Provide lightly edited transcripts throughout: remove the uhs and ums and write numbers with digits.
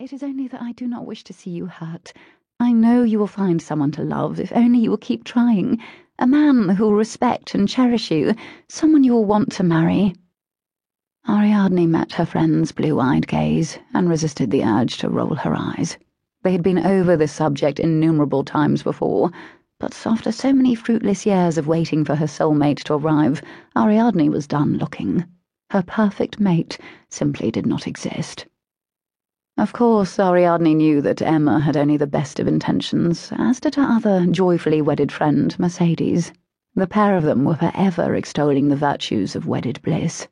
It is only that I do not wish to see you hurt. I know you will find someone to love, if only you will keep trying. A man who will respect and cherish you, someone you will want to marry." Ariadne met her friend's blue-eyed gaze and resisted the urge to roll her eyes. They had been over this subject innumerable times before, but after so many fruitless years of waiting for her soulmate to arrive, Ariadne was done looking. Her perfect mate simply did not exist. Of course, Ariadne knew that Emma had only the best of intentions, as did her other joyfully wedded friend, Mercedes. The pair of them were forever extolling the virtues of wedded bliss.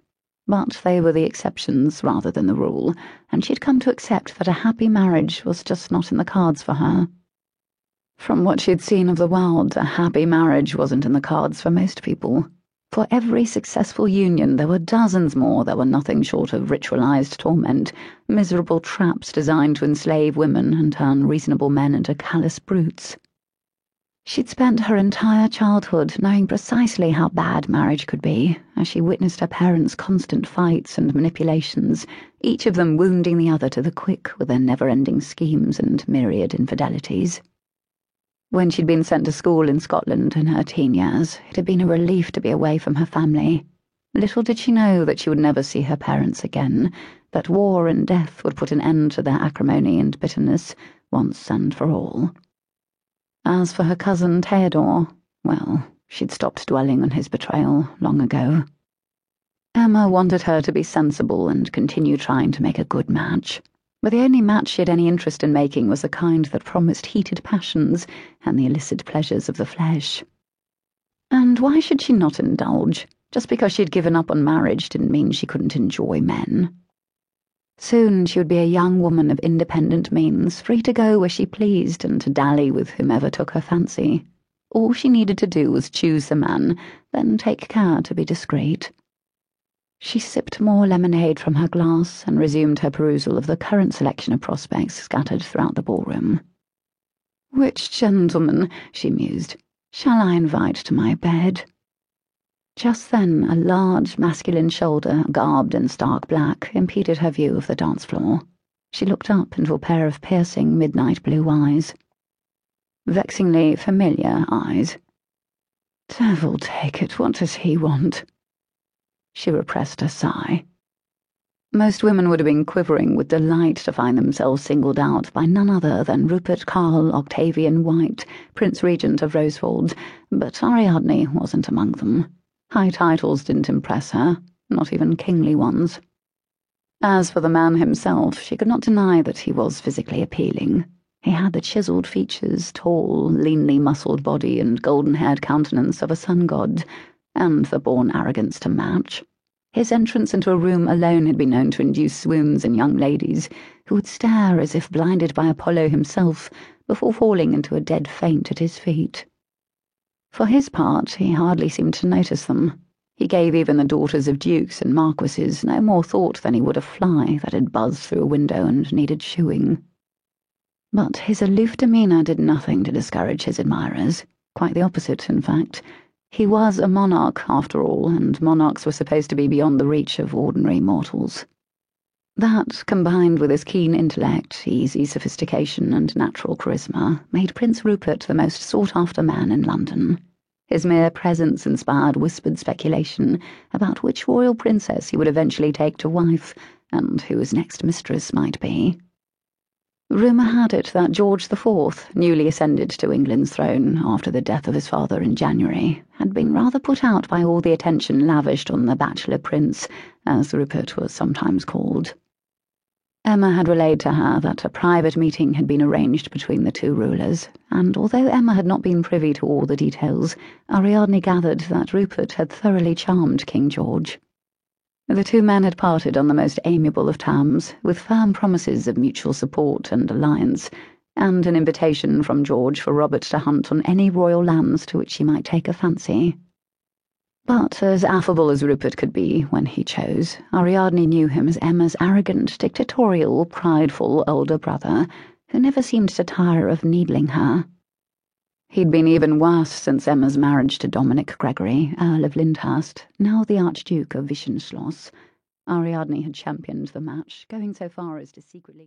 But they were the exceptions rather than the rule, and she had come to accept that a happy marriage was just not in the cards for her. From what she had seen of the world, a happy marriage wasn't in the cards for most people. For every successful union there were dozens more that were nothing short of ritualized torment, miserable traps designed to enslave women and turn reasonable men into callous brutes. She'd spent her entire childhood knowing precisely how bad marriage could be, as she witnessed her parents' constant fights and manipulations, each of them wounding the other to the quick with their never-ending schemes and myriad infidelities. When she'd been sent to school in Scotland in her teen years, it had been a relief to be away from her family. Little did she know that she would never see her parents again, that war and death would put an end to their acrimony and bitterness, once and for all. As for her cousin Theodore, well, she'd stopped dwelling on his betrayal long ago. Emma wanted her to be sensible and continue trying to make a good match. But the only match she had any interest in making was the kind that promised heated passions and the illicit pleasures of the flesh. And why should she not indulge? Just because she had given up on marriage didn't mean she couldn't enjoy men. Soon she would be a young woman of independent means, free to go where she pleased and to dally with whomever took her fancy. All she needed to do was choose the man, then take care to be discreet. She sipped more lemonade from her glass and resumed her perusal of the current selection of prospects scattered throughout the ballroom. "Which gentleman," she mused, "shall I invite to my bed?" Just then a large masculine shoulder, garbed in stark black, impeded her view of the dance floor. She looked up into a pair of piercing midnight blue eyes. Vexingly familiar eyes. Devil take it, what does he want? She repressed a sigh. Most women would have been quivering with delight to find themselves singled out by none other than Rupert Carl Octavian White, Prince Regent of Rosewold, but Ariadne wasn't among them. High titles didn't impress her, not even kingly ones. As for the man himself, she could not deny that he was physically appealing. He had the chiselled features, tall, leanly muscled body and golden-haired countenance of a sun god, and the born arrogance to match. His entrance into a room alone had been known to induce swoons in young ladies, who would stare as if blinded by Apollo himself before falling into a dead faint at his feet. For his part, he hardly seemed to notice them. He gave even the daughters of dukes and marquises no more thought than he would a fly that had buzzed through a window and needed shooing. But his aloof demeanour did nothing to discourage his admirers. Quite the opposite, in fact. He was a monarch, after all, and monarchs were supposed to be beyond the reach of ordinary mortals. That, combined with his keen intellect, easy sophistication, and natural charisma, made Prince Rupert the most sought-after man in London. His mere presence inspired whispered speculation about which royal princess he would eventually take to wife, and who his next mistress might be. Rumour had it that George IV, newly ascended to England's throne after the death of his father in January, had been rather put out by all the attention lavished on the bachelor prince, as Rupert was sometimes called. Emma had relayed to her that a private meeting had been arranged between the two rulers, and although Emma had not been privy to all the details, Ariadne gathered that Rupert had thoroughly charmed King George. The two men had parted on the most amiable of terms, with firm promises of mutual support and alliance, and an invitation from George for Robert to hunt on any royal lands to which he might take a fancy. But as affable as Rupert could be when he chose, Ariadne knew him as Emma's arrogant, dictatorial, prideful older brother, who never seemed to tire of needling her. He'd been even worse since Emma's marriage to Dominic Gregory, Earl of Lyndhurst, now the Archduke of Wissenschloss. Ariadne had championed the match, going so far as to secretly